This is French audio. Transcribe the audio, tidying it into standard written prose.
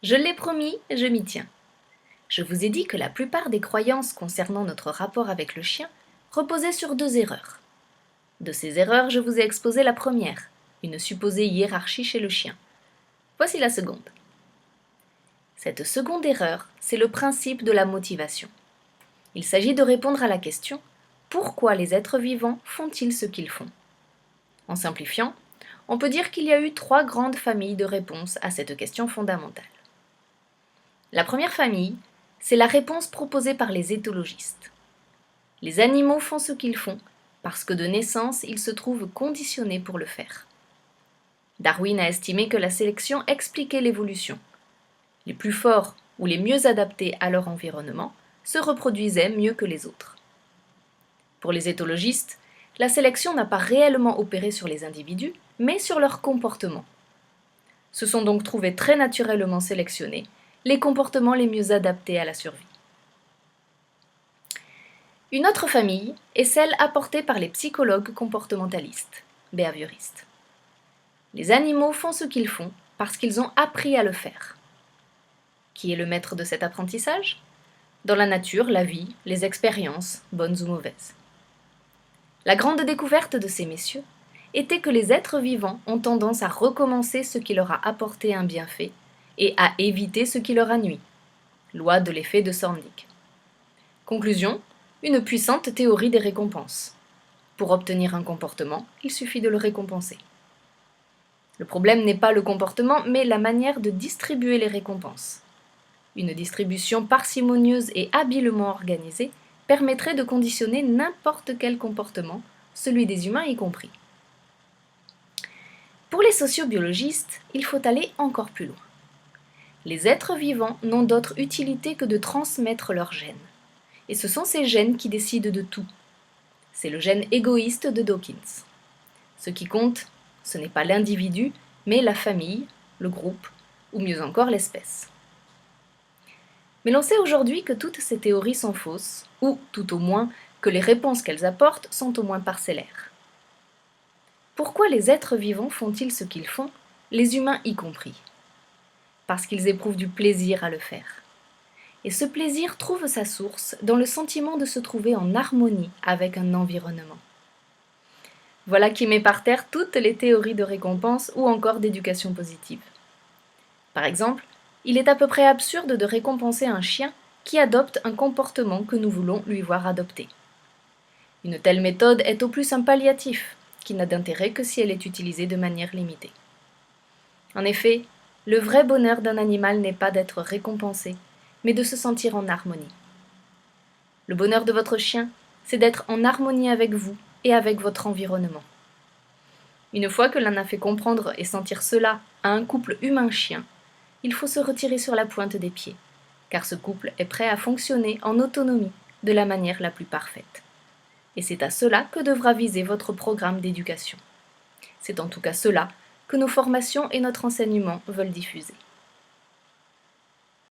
Je l'ai promis, je m'y tiens. Je vous ai dit que la plupart des croyances concernant notre rapport avec le chien reposaient sur deux erreurs. De ces erreurs, je vous ai exposé la première, une supposée hiérarchie chez le chien. Voici la seconde. Cette seconde erreur, c'est le principe de la motivation. Il s'agit de répondre à la question « Pourquoi les êtres vivants font-ils ce qu'ils font ?» En simplifiant, on peut dire qu'il y a eu trois grandes familles de réponses à cette question fondamentale. La première famille, c'est la réponse proposée par les éthologistes. Les animaux font ce qu'ils font parce que de naissance, ils se trouvent conditionnés pour le faire. Darwin a estimé que la sélection expliquait l'évolution. Les plus forts ou les mieux adaptés à leur environnement se reproduisaient mieux que les autres. Pour les éthologistes, la sélection n'a pas réellement opéré sur les individus, mais sur leur comportement. Se sont donc trouvés très naturellement sélectionnés les comportements les mieux adaptés à la survie. Une autre famille est celle apportée par les psychologues comportementalistes, behavioristes. Les animaux font ce qu'ils font parce qu'ils ont appris à le faire. Qui est le maître de cet apprentissage ? Dans la nature, la vie, les expériences, bonnes ou mauvaises. La grande découverte de ces messieurs était que les êtres vivants ont tendance à recommencer ce qui leur a apporté un bienfait et à éviter ce qui leur a nui. Loi de l'effet de Thorndike. Conclusion, une puissante théorie des récompenses. Pour obtenir un comportement, il suffit de le récompenser. Le problème n'est pas le comportement, mais la manière de distribuer les récompenses. Une distribution parcimonieuse et habilement organisée permettrait de conditionner n'importe quel comportement, celui des humains y compris. Pour les sociobiologistes, il faut aller encore plus loin. Les êtres vivants n'ont d'autre utilité que de transmettre leurs gènes. Et ce sont ces gènes qui décident de tout. C'est le gène égoïste de Dawkins. Ce qui compte, ce n'est pas l'individu, mais la famille, le groupe, ou mieux encore l'espèce. Mais l'on sait aujourd'hui que toutes ces théories sont fausses, ou tout au moins que les réponses qu'elles apportent sont au moins parcellaires. Pourquoi les êtres vivants font-ils ce qu'ils font, les humains y compris ? Parce qu'ils éprouvent du plaisir à le faire. Et ce plaisir trouve sa source dans le sentiment de se trouver en harmonie avec un environnement. Voilà qui met par terre toutes les théories de récompense ou encore d'éducation positive. Par exemple, il est à peu près absurde de récompenser un chien qui adopte un comportement que nous voulons lui voir adopter. Une telle méthode est au plus un palliatif, qui n'a d'intérêt que si elle est utilisée de manière limitée. En effet, le vrai bonheur d'un animal n'est pas d'être récompensé, mais de se sentir en harmonie. Le bonheur de votre chien, c'est d'être en harmonie avec vous et avec votre environnement. Une fois que l'on a fait comprendre et sentir cela à un couple humain-chien, il faut se retirer sur la pointe des pieds, car ce couple est prêt à fonctionner en autonomie de la manière la plus parfaite. Et c'est à cela que devra viser votre programme d'éducation. C'est en tout cas cela que nos formations et notre enseignement veulent diffuser.